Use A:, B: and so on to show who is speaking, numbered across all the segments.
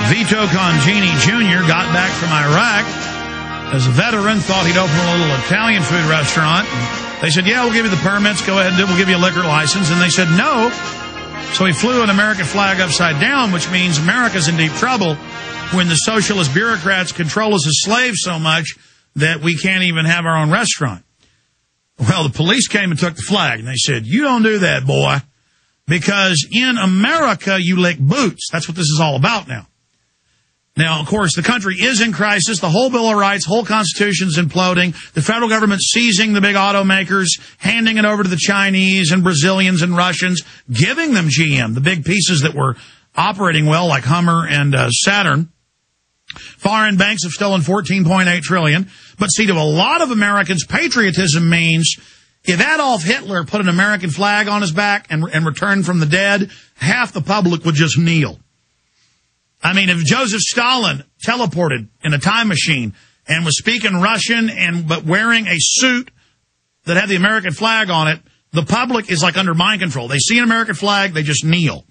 A: Vito Congine Jr. got back from Iraq as a veteran, thought he'd open a little Italian food restaurant. They said, yeah, we'll give you the permits, go ahead and we'll give you a liquor license. And they said no. So he flew an American flag upside down, which means America's in deep trouble when the socialist bureaucrats control us as slaves so much that we can't even have our own restaurant. Well, the police came and took the flag, and they said, you don't do that, boy, because in America, you lick boots. That's what this is all about now. Now, of course, the country is in crisis. The whole Bill of Rights, whole Constitution's imploding. The federal government's seizing the big automakers, handing it over to the Chinese and Brazilians and Russians, giving them GM, the big pieces that were operating well, like Hummer and Saturn. Foreign banks have stolen $14.8 trillion. But see, to a lot of Americans, patriotism means if Adolf Hitler put an American flag on his back and returned from the dead, half the public would just kneel. I mean, if Joseph Stalin teleported in a time machine and was speaking Russian but wearing a suit that had the American flag on it, the public is like under mind control. They see an American flag, they just kneel.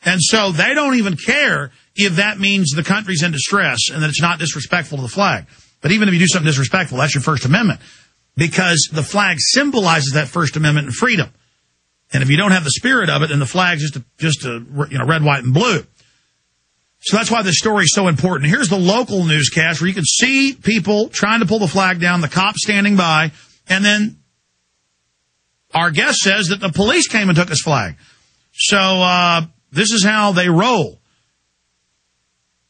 A: And so they don't even care if that means the country's in distress and that it's not disrespectful to the flag. But even if you do something disrespectful, that's your First Amendment, because the flag symbolizes that First Amendment and freedom. And if you don't have the spirit of it, then the flag's just a red, white, and blue. So that's why this story is so important. Here's the local newscast where you can see people trying to pull the flag down, the cops standing by, and then our guest says that the police came and took his flag. So this is how they roll.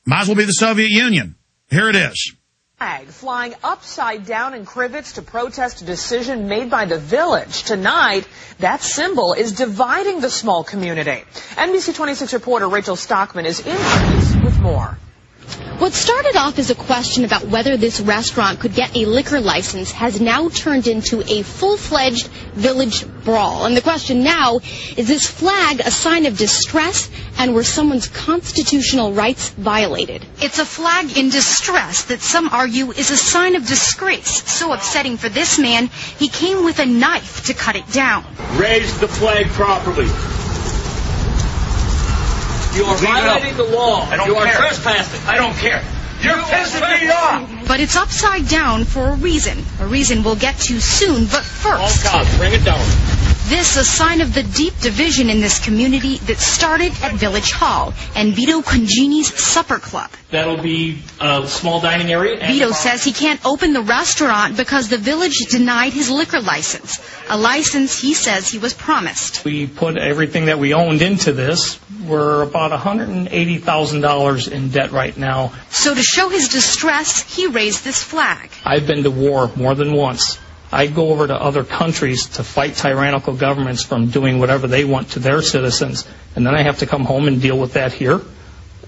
A: Might as well be the Soviet Union. Here it is.
B: Flag flying upside down in Crivets to protest a decision made by the village. Tonight, that symbol is dividing the small community. NBC 26 reporter Rachel Stockman is in Crivets with more.
C: What started off as a question about whether this restaurant could get a liquor license has now turned into a full-fledged village brawl. And the question now, is this flag a sign of distress, and were someone's constitutional rights violated?
D: It's a flag in distress that some argue is a sign of disgrace. So upsetting for this man, he came with a knife to cut it down.
E: Raise the flag properly. You are violating the law. You are trespassing. I don't care. You're pissing me off.
D: But it's upside down for a reason we'll get to soon. But first,
E: all cops, bring it down.
D: This a sign of the deep division in this community that started at Village Hall and Vito Congine's Supper Club.
E: That'll be a small dining area.
D: Vito says he can't open the restaurant because the village denied his liquor license, a license he says he was promised.
F: We put everything that we owned into this. We're about $180,000 in debt right now.
D: So to show his distress, he raised this flag.
F: I've been to war more than once. I go over to other countries to fight tyrannical governments from doing whatever they want to their citizens, and then I have to come home and deal with that here?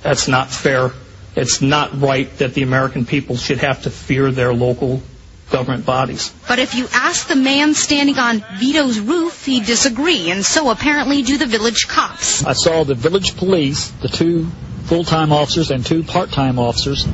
F: That's not fair. It's not right that the American people should have to fear their local government bodies.
D: But if you ask the man standing on Vito's roof, he'd disagree, and so apparently do the village cops.
G: I saw the village police, the 2 full-time officers and 2 part-time officers,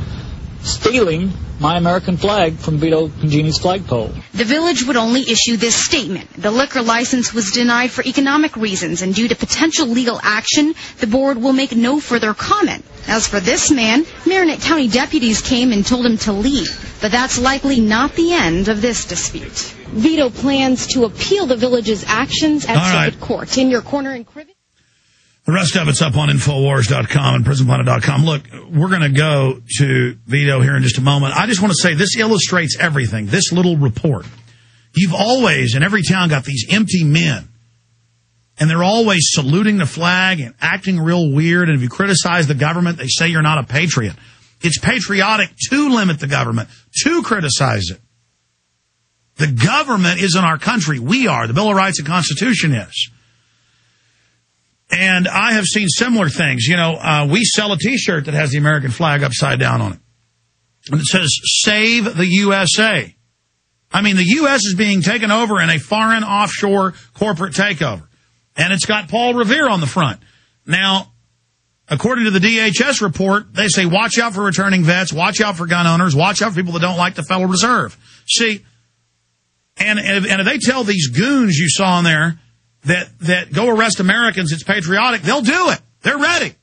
G: stealing my American flag from Vito Congine's flagpole.
D: The village would only issue this statement. The liquor license was denied for economic reasons, and due to potential legal action, the board will make no further comment. As for this man, Marinette County deputies came and told him to leave, but that's likely not the end of this dispute.
C: Vito plans to appeal the village's actions at circuit court. In your corner in Crivets.
A: The rest of it's up on Infowars.com and PrisonPlanet.com. Look, we're going to go to Vito here in just a moment. I just want to say this illustrates everything, this little report. You've always, in every town, got these empty men. And they're always saluting the flag and acting real weird. And if you criticize the government, they say you're not a patriot. It's patriotic to limit the government, to criticize it. The government isn't our country. We are. The Bill of Rights and Constitution is. And I have seen similar things. You know, we sell a T-shirt that has the American flag upside down on it. And it says, Save the USA. I mean, the U.S. is being taken over in a foreign offshore corporate takeover. And it's got Paul Revere on the front. Now, according to the DHS report, they say, watch out for returning vets, watch out for gun owners, watch out for people that don't like the Federal Reserve. See, and if they tell these goons you saw in there that go arrest Americans, it's patriotic, they'll do it. They're ready.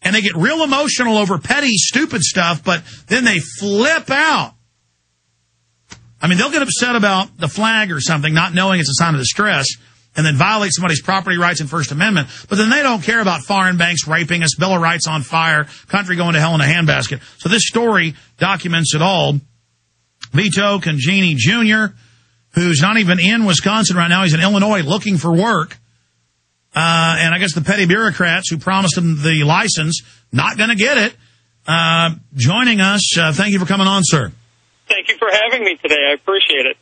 A: And they get real emotional over petty, stupid stuff, but then they flip out. I mean, they'll get upset about the flag or something, not knowing it's a sign of distress, and then violate somebody's property rights and First Amendment. But then they don't care about foreign banks raping us, Bill of Rights on fire, country going to hell in a handbasket. So this story documents it all. Vito Congine Jr., who's not even in Wisconsin right now. He's in Illinois looking for work. And I guess the petty bureaucrats who promised him the license, not going to get it. Joining us. Thank you for coming on, sir.
H: Thank you for having me today. I appreciate it.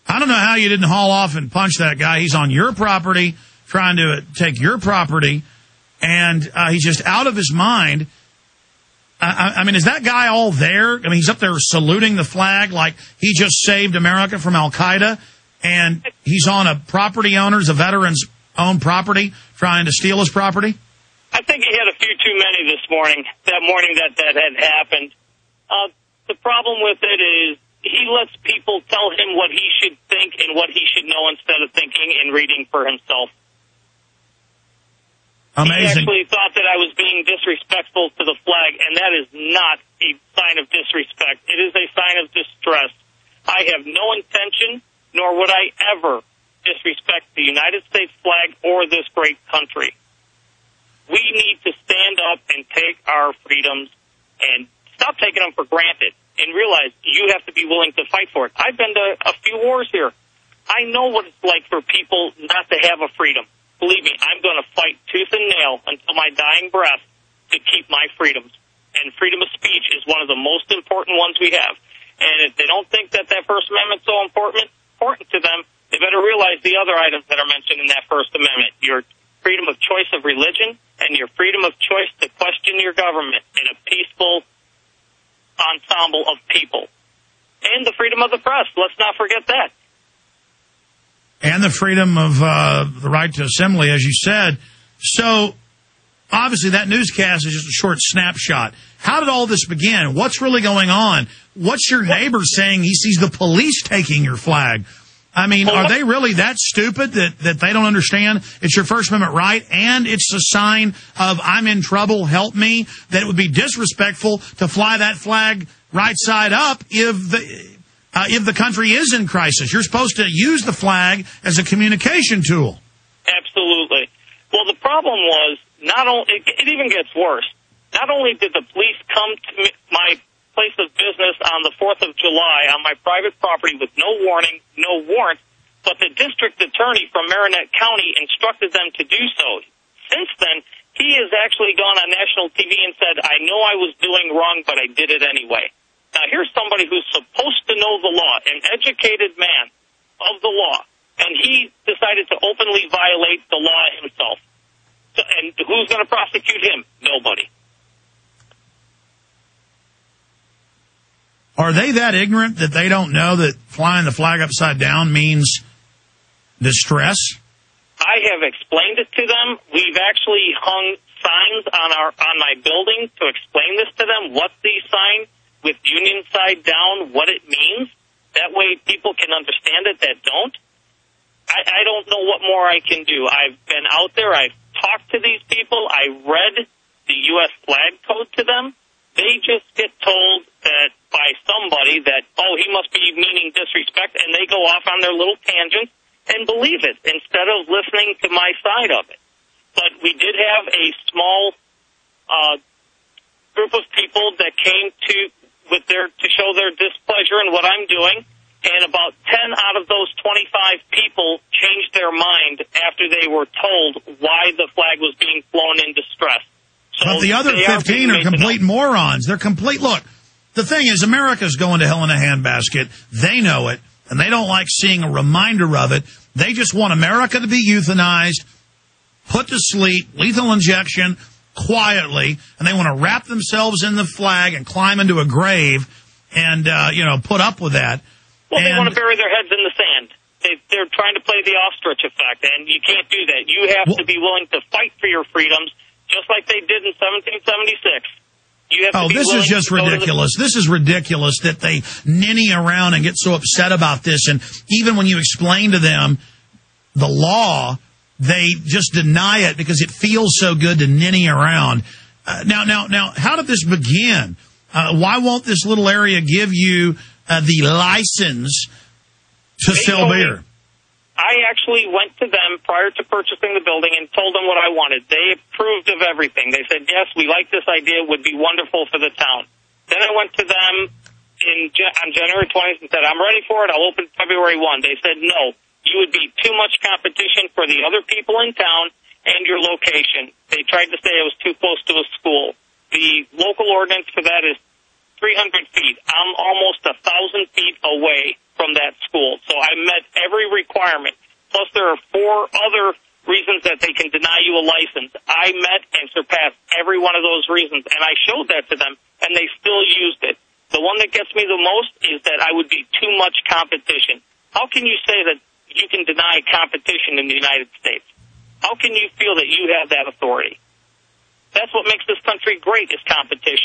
A: I don't know how you didn't haul off and punch that guy. He's on your property, trying to take your property, and he's just out of his mind. I mean, is that guy all there? I mean, he's up there saluting the flag like he just saved America from Al-Qaeda, and he's on a property owner's, a veteran's own property, trying to steal his property?
H: I think he had a few too many this morning, that had happened. The problem with it is he lets people tell him what he should think and what he should know instead of thinking and reading for himself.
A: Amazing.
H: He actually thought that I was being disrespectful to the flag, and that is not a sign of disrespect. It is a sign of distress. I have no intention, nor would I ever disrespect the United States flag or this great country. We need to stand up and take our freedoms and stop taking them for granted and realize you have to be willing to fight for it. I've been to a few wars here. I know what it's like for people not to have a freedom. Believe me, I'm going to fight tooth and nail until my dying breath to keep my freedoms. And freedom of speech is one of the most important ones we have. And if they don't think that First Amendment is so important to them, they better realize the other items that are mentioned in that First Amendment. Your freedom of choice of religion and your freedom of choice to question your government in a peaceful ensemble of people. And the freedom of the press. Let's not forget that.
A: And the freedom of the right to assembly, as you said. So, obviously, that newscast is just a short snapshot. How did all this begin? What's really going on? What's your neighbor saying he sees the police taking your flag? I mean, are they really that stupid that they don't understand it's your First Amendment right and it's a sign of I'm in trouble, help me, that it would be disrespectful to fly that flag right side up if the country is in crisis? You're supposed to use the flag as a communication tool.
H: Absolutely. Well, the problem was, it even gets worse. Not only did the police come to my place of business on the 4th of July on my private property with no warning, no warrant, but the district attorney from Marinette County instructed them to do so. Since then, he has actually gone on national TV and said, I know I was doing wrong, but I did it anyway. Now, here's somebody who's supposed to know the law, an educated man of the law, and he decided to openly violate the law himself. And who's going to prosecute him? Nobody.
A: Are they that ignorant that they don't know that flying the flag upside down means distress?
H: I have explained it to them. We've actually hung signs on my building to explain this to them, what the sign with Union side down, what it means. That way people can understand it that don't. I don't know what more I can do. I've been out there. I've talked to these people. I read the U.S. flag code to them. They just get told that by somebody that, oh, he must be meaning disrespect, and they go off on their little tangents and believe it instead of listening to my side of it. But we did have a small group of people that came to show their displeasure in what I'm doing, and about 10 out of those 25 people changed their mind after they were told why the flag was being flown in distress. So
A: but the other 15 are complete morons. They're complete. Look, the thing is, America's going to hell in a handbasket. They know it, and they don't like seeing a reminder of it. They just want America to be euthanized, put to sleep, lethal injection, quietly, and they want to wrap themselves in the flag and climb into a grave and, put up with that.
H: Well, they want to bury their heads in the sand. They're trying to play the ostrich effect, and you can't do that. You have to be willing to fight for your freedoms, just like they did in 1776.
A: This is just ridiculous. This is ridiculous that they ninny around and get so upset about this. And even when you explain to them the law, they just deny it because it feels so good to ninny around. Now, how did this begin? Why won't this little area give you the license to sell beer?
H: I actually went to them prior to purchasing the building and told them what I wanted. They approved of everything. They said, yes, we like this idea. It would be wonderful for the town. Then I went to them on January 20th and said, I'm ready for it. I'll open February 1. They said, no, you would be too much competition for the other people in town and your location. They tried to say it was too close to a school. The local ordinance for that is 300 feet. I'm almost 1,000 feet away from that school. So I met every requirement. Plus there are 4 other reasons that they can deny you a license. I met and surpassed every one of those reasons, and I showed that to them, and they still used it. The one that gets me the most is that I would be too much competition. How can you say that you can deny competition in the United States? How can you feel that you have that authority? That's what makes this country great, is competition.